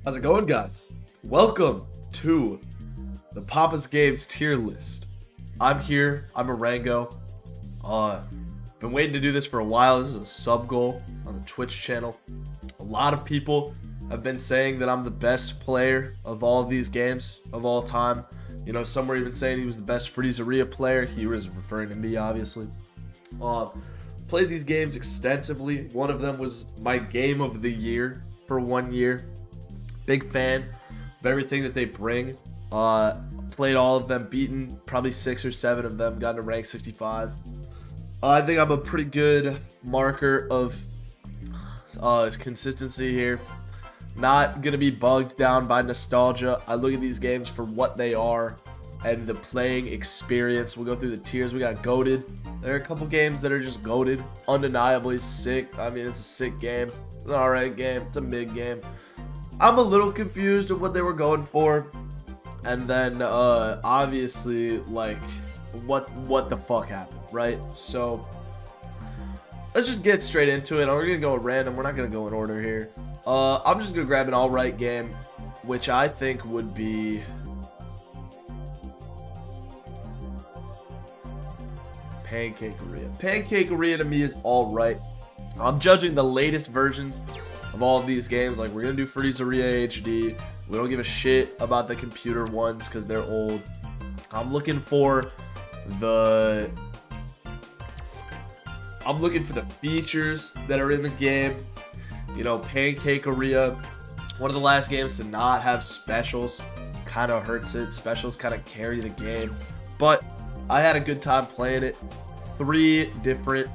How's it going, guys? Welcome to the Papa's Games tier list. I'm here. I'm Marango. Been waiting to do this for a while. This is a sub goal on the Twitch channel. A lot of people have been saying that I'm the best player of all of these games of all time. You know, some were even saying he was the best Freezeria player. He was referring to me, obviously. Played these games extensively. One of them was my game of the year for 1 year. Big fan of everything that they bring. Played all of them, beaten probably 6 or 7 of them, got to rank 65. I think I'm a pretty good marker of consistency here. Not going to be bogged down by nostalgia. I look at these games for what they are and the playing experience. We'll go through the tiers. We got GOATed. There are a couple games that are just GOATed. Undeniably sick. I mean, it's a sick game. It's an alright game. It's a mid game. I'm a little confused of what they were going for. And then, obviously, like, what the fuck happened, right? So, let's just get straight into it. We're going to go at random. We're not going to go in order here. I'm just going to grab an alright game, which I think would be Pancakeria. Pancakeria to me is alright. I'm judging the latest versions of all of these games. Like, we're going to do Freezeria HD. We don't give a shit about the computer ones because they're old. I'm looking for the features that are in the game. You know, Pancakeria, one of the last games to not have specials. Kind of hurts it. Specials kind of carry the game. But I had a good time playing it. 3 different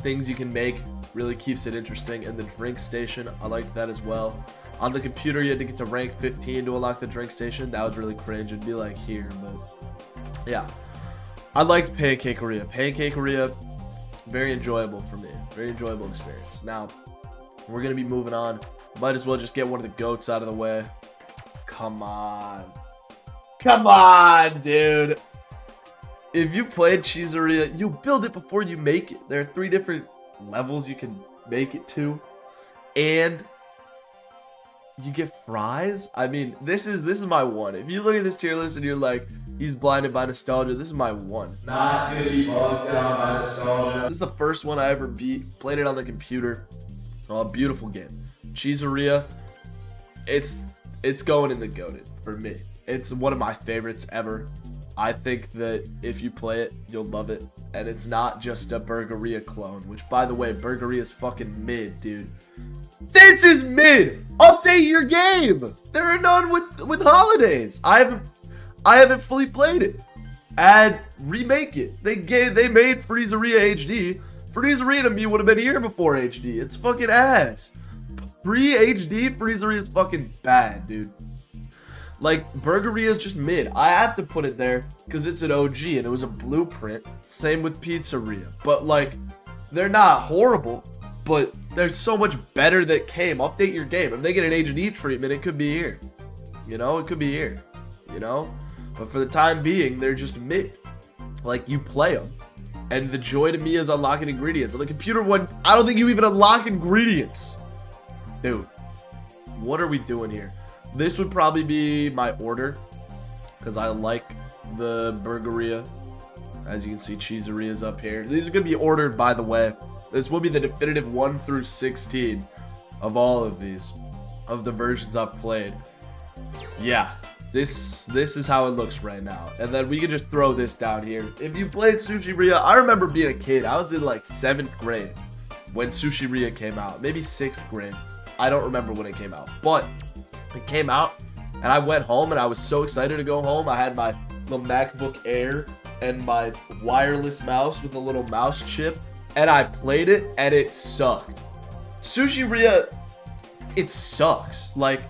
things you can make. Really keeps it interesting. And the drink station, I like that as well. On the computer, you had to get to rank 15 to unlock the drink station. That was really cringe. It'd be like here, but yeah. I liked Pancakeria. Pancakeria, very enjoyable for me. Very enjoyable experience. Now, we're going to be moving on. Might as well just get one of the GOATs out of the way. Come on. Come on, dude. If you played Cheeseria, you build it before you make it. There are 3 different levels you can make it to. And you get fries. I mean, this is my one. If you look at this tier list and you're like, he's blinded by nostalgia, this is my one. Not gonna be bogged down by nostalgia. This is the first one I ever beat. Played it on the computer. Oh, beautiful game. Cheeseria, it's going in the GOATed for me. It's one of my favorites ever. I think that if you play it, you'll love it. And it's not just a Burgeria clone, which, by the way, Burgeria is fucking mid, dude. This is mid. Update your game. There are none with holidays. I haven't fully played it. Remake it. They made Freezeria HD. Freezeria to me would have been here before HD. It's fucking ass. Pre-HD Freezeria is fucking bad, dude. Like, Burgeria is just mid. I have to put it there because it's an OG and it was a blueprint. Same with Pizzeria. But, like, they're not horrible. But there's so much better that came. Update your game. If they get an HD treatment, it could be here. You know, it could be here. You know? But for the time being, they're just mid. Like, you play them. And the joy to me is unlocking ingredients. On the computer one, I don't think you even unlock ingredients. Dude, what are we doing here? This would probably be my order, because I like the Burgeria. As you can see, Cheeseria is up here. These are going to be ordered, by the way. This will be the definitive 1 through 16 of all of these, of the versions I've played. Yeah, this is how it looks right now. And then we can just throw this down here. If you played Sushiria, I remember being a kid. I was in like 7th grade when Sushiria came out. Maybe 6th grade. I don't remember when it came out. But it came out, and I went home, and I was so excited to go home. I had my little MacBook Air and my wireless mouse with a little mouse chip, and I played it, and it sucked. Sushiria, it sucks. Like,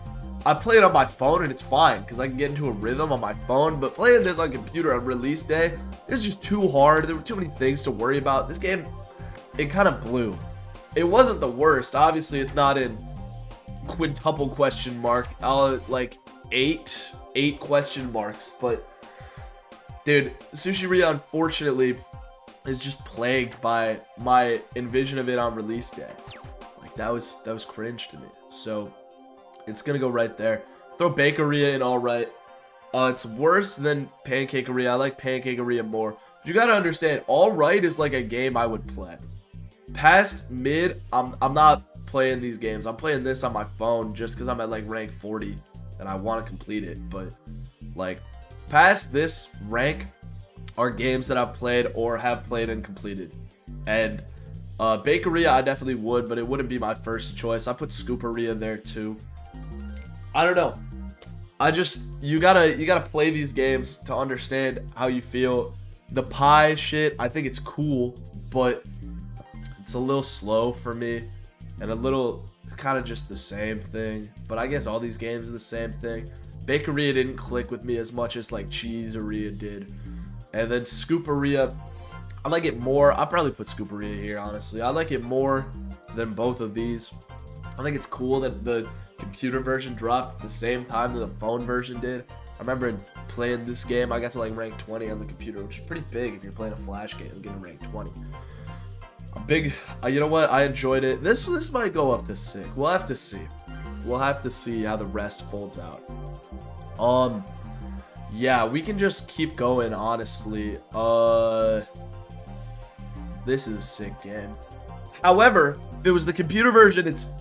I play it on my phone, and it's fine, because I can get into a rhythm on my phone, but playing this on computer on release day, it's just too hard. There were too many things to worry about. This game, it kind of blew. It wasn't the worst. Obviously, it's not in quintuple question mark, like 8 question marks, but dude, Sushiria unfortunately is just plagued by my envision of it on release day. Like, that was cringe to me. So It's gonna go right there. Throw Bakeria in all right. It's worse than Pancakeria. I like Pancakeria more. But you gotta understand, all right is like a game I would play. Past mid, I'm not playing these games. I'm playing this on my phone just because I'm at like rank 40 and I want to complete it. But like past this rank are games that I've played or have played and completed. And Bakeria I definitely would, but it wouldn't be my first choice. I put Scooperia there too. I don't know. You gotta play these games to understand how you feel. The pie shit, I think it's cool, but it's a little slow for me and a little kind of just the same thing. But I guess all these games are the same thing. Bakeria didn't click with me as much as like Cheeseria did. And then Scooperia, I like it more. I'll probably put Scooperia here, honestly. I like it more than both of these. I think it's cool that the computer version dropped at the same time that the phone version did. I remember playing this game, I got to like rank 20 on the computer, which is pretty big if you're playing a flash game and getting rank 20. A big, you know what? I enjoyed it. This might go up to 6. We'll have to see. We'll have to see how the rest folds out. Yeah, we can just keep going, honestly. This is a sick game. However, if it was the computer version, it's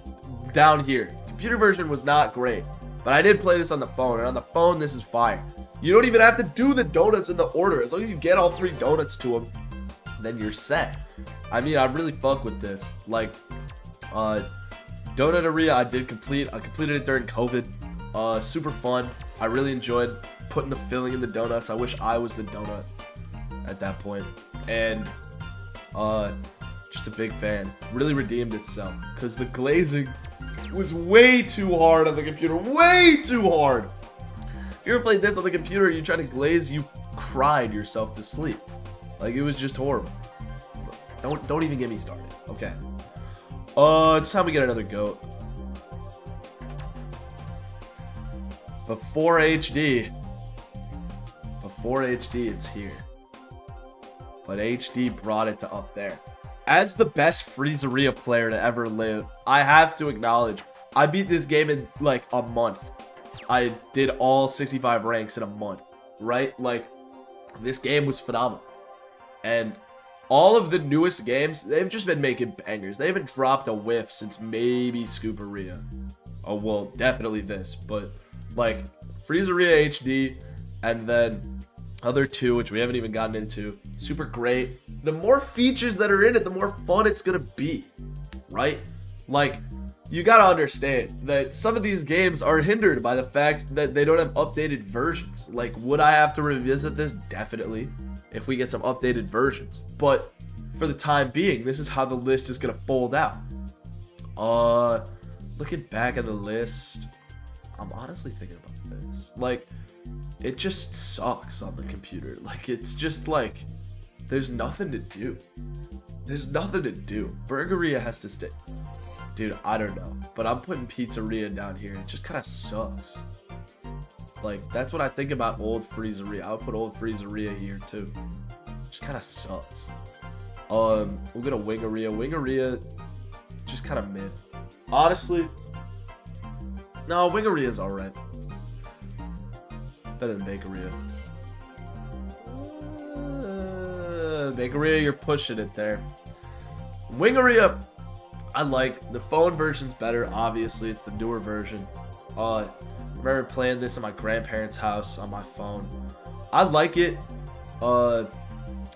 down here. Computer version was not great, but I did play this on the phone, and on the phone, this is fire. You don't even have to do the donuts in the order. As long as you get all 3 donuts to them, then you're set. I mean, I really fuck with this. Like, Donuteria, I did complete. I completed it during COVID. Super fun. I really enjoyed putting the filling in the donuts. I wish I was the donut at that point. And just a big fan. Really redeemed itself because the glazing was way too hard on the computer. Way too hard. If you ever played this on the computer, you try to glaze, you cried yourself to sleep. Like, it was just horrible. Don't even get me started. Okay. It's time we get another goat. Before HD, it's here. But HD brought it to up there. As the best Freezeria player to ever live, I have to acknowledge, I beat this game in like a month. I did all 65 ranks in a month, right? Like, this game was phenomenal. And all of the newest games, they've just been making bangers. They haven't dropped a whiff since maybe Scooperia. Oh, well, definitely this. But, like, Freezeria HD, and then other 2, which we haven't even gotten into. Super great. The more features that are in it, the more fun it's gonna be, right? Like, you gotta understand that some of these games are hindered by the fact that they don't have updated versions. Like, would I have to revisit this? Definitely, if we get some updated versions. But for the time being, this is how the list is gonna fold out. Looking back at the list, I'm honestly thinking about this. Like, it just sucks on the computer. Like, it's just like, there's nothing to do. There's nothing to do. Burgeria has to stay. Dude, I don't know. But I'm putting Pizzeria down here. It just kind of sucks. Like, that's what I think about old Freezeria. I would put old Freezeria here, too. It just kind of sucks. We'll get a Wingeria. Wingeria, just kind of mid. Honestly, no, Wingeria's alright. Better than Bakeria. Bakeria, you're pushing it there. Wingeria, I like. The phone version's better, obviously. It's the newer version. I remember playing this at my grandparents' house on my phone. I like it.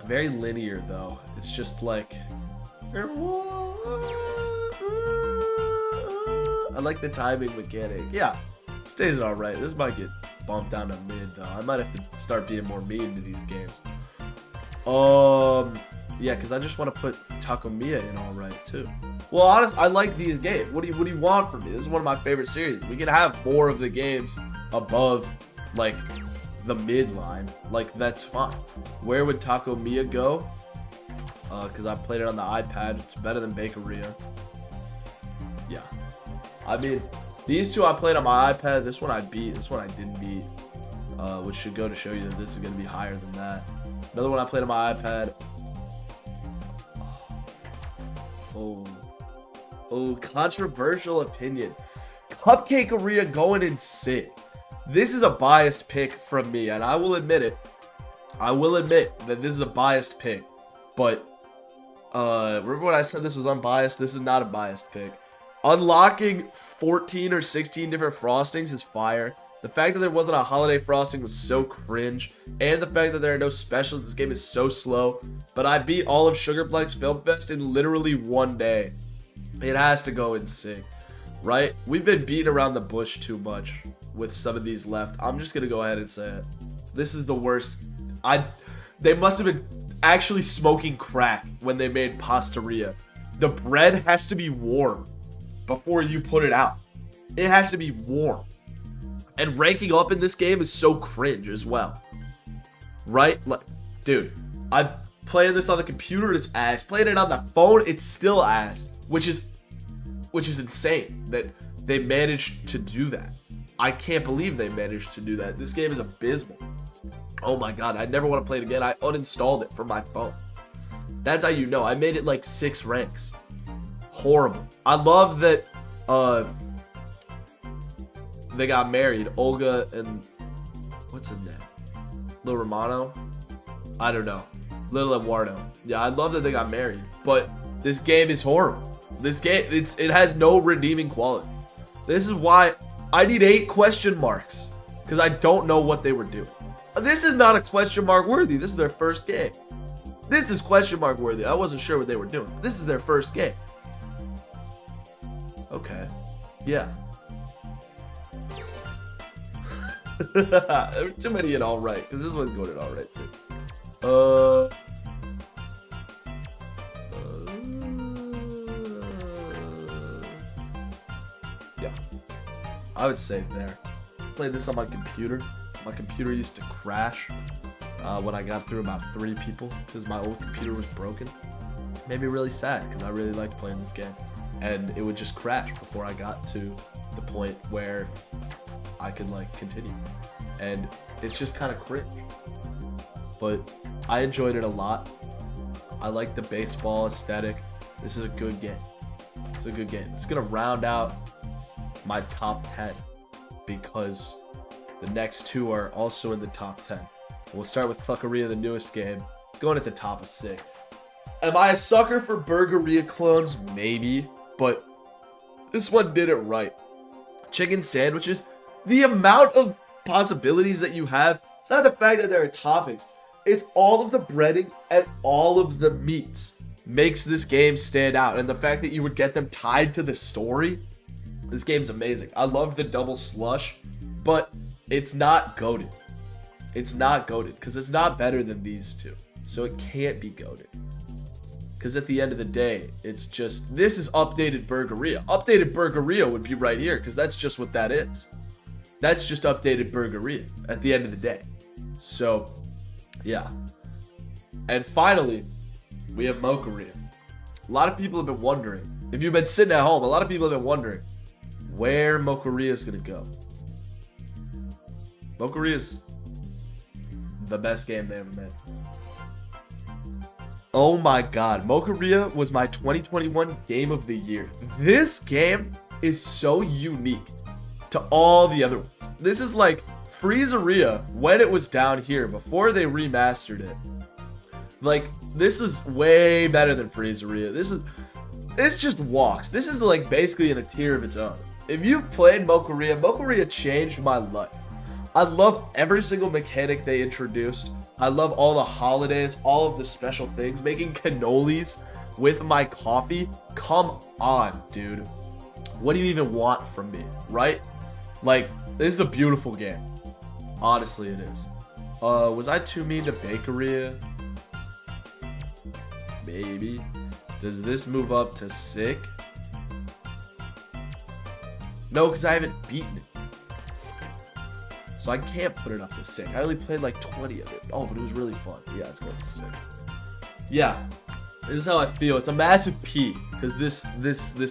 Very linear, though. It's just like... I like the timing mechanic. Yeah, stays alright. This might get bumped down to mid, though. I might have to start being more mean to these games. Yeah, because I just want to put Taco Mia in alright, too. Well, honestly, I like these games. What do you want from me? This is one of my favorite series. We can have more of the games above, like, the midline. Like, that's fine. Where would Taco Mia go? Because I played it on the iPad. It's better than Bakeria. Yeah. I mean, these 2 I played on my iPad. This one I beat. This one I didn't beat. Which should go to show you that this is going to be higher than that. Another one I played on my iPad. Oh, controversial opinion. Cupcakeria going in sick. This is a biased pick from me, and I will admit it. I will admit that this is a biased pick, but remember when I said this was unbiased? This is not a biased pick. Unlocking 14 or 16 different frostings is fire. The fact that there wasn't a holiday frosting was so cringe, and the fact that there are no specials. This game is so slow, but I beat all of Sugarplex Film Fest in literally one day. It has to go in sick, right? We've been beating around the bush too much with some of these left. I'm just gonna go ahead and say it. This is the worst. They must have been actually smoking crack when they made Pastoria. The bread has to be warm before you put it out. It has to be warm. And ranking up in this game is so cringe as well. Right? Like, dude, I'm playing this on the computer, it's ass. Playing it on the phone, it's still ass. Which is insane that they managed to do that. I can't believe they managed to do that. This game is abysmal. Oh my god, I never want to play it again. I uninstalled it from my phone. That's how you know. I made it like 6 ranks. Horrible. I love that they got married. Olga and what's his name? Lil Romano? I don't know. Lil Eduardo. Yeah, I love that they got married. But this game is horrible. This game, it has no redeeming quality. This is why I need 8 question marks. Because I don't know what they were doing. This is not a question mark worthy. This is their first game. This is question mark worthy. I wasn't sure what they were doing. This is their first game. Okay. Yeah. There were too many in all right. Because this one's going in all right too. Yeah. I would say there. Played this on my computer. My computer used to crash when I got through about 3 people because my old computer was broken. Made me really sad because I really liked playing this game. And it would just crash before I got to the point where I could like continue. And it's just kind of cringe. But I enjoyed it a lot. I like the baseball aesthetic. This is a good game. It's a good game. It's going to round out my top 10 because the next 2 are also in the top 10. We'll start with Cupcakeria, the newest game. It's going at the top of sick. Am I a sucker for Burgeria clones? Maybe. But this one did it right. Chicken sandwiches. The amount of possibilities that you have. It's not the fact that there are toppings. It's all of the breading and all of the meats makes this game stand out. And the fact that you would get them tied to the story. This game's amazing. I love the double slush. But it's not goated. It's not goated because it's not better than these 2. So it can't be goated. Because at the end of the day, it's just, this is updated Burgeria. Updated Burgeria would be right here because that's just what that is. That's just updated Burgeria at the end of the day. So, yeah. And finally, we have Mocharia. A lot of people have been wondering, if you've been sitting at home, a lot of people have been wondering where Mocharia is going to go. Mocharia is the best game they ever made. Oh my god, Mocharia was my 2021 game of the year. This game is so unique to all the other ones. This is like Freezeria when it was down here before they remastered it. Like, this was way better than Freezeria. This just walks. This is like basically in a tier of its own. If you've played Mocharia, Mocharia changed my life. I love every single mechanic they introduced. I love all the holidays, all of the special things. Making cannolis with my coffee. Come on, dude. What do you even want from me, right? Like, this is a beautiful game. Honestly, it is. Was I too mean to Bakeria? Maybe. Does this move up to sick? No, because I haven't beaten it. So I can't put it up to sick. I only played like 20 of it. Oh, but it was really fun. Yeah, it's going up to sick. Yeah, this is how I feel. It's a massive P because this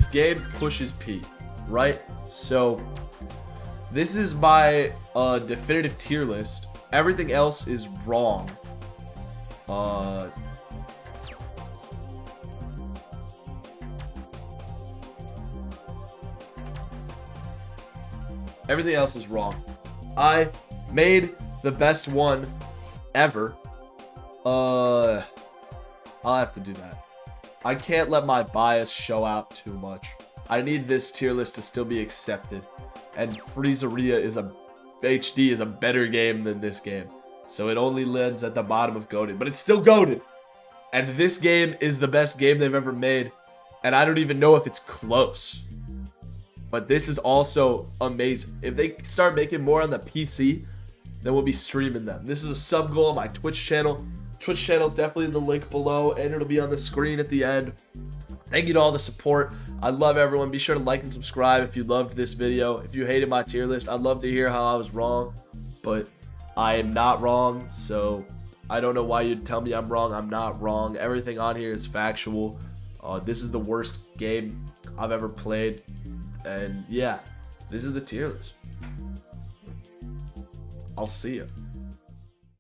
game pushes P, right? So this is my definitive tier list. Everything else is wrong. Everything else is wrong. I made the best one ever. I'll have to do that. I can't let my bias show out too much. I need this tier list to still be accepted. And Freezeria HD is a better game than this game. So it only lands at the bottom of GOATed. But it's still GOATed. And this game is the best game they've ever made. And I don't even know if it's close. But this is also amazing. If they start making more on the PC, then we'll be streaming them. This is a sub goal on my Twitch channel. Twitch channel is definitely in the link below, and it'll be on the screen at the end. Thank you to all the support. I love everyone. Be sure to like and subscribe if you loved this video. If you hated my tier list, I'd love to hear how I was wrong, but I am not wrong, so I don't know why you'd tell me I'm wrong. I'm not wrong. Everything on here is factual. This is the worst game I've ever played, and yeah, this is the tier list. I'll see you.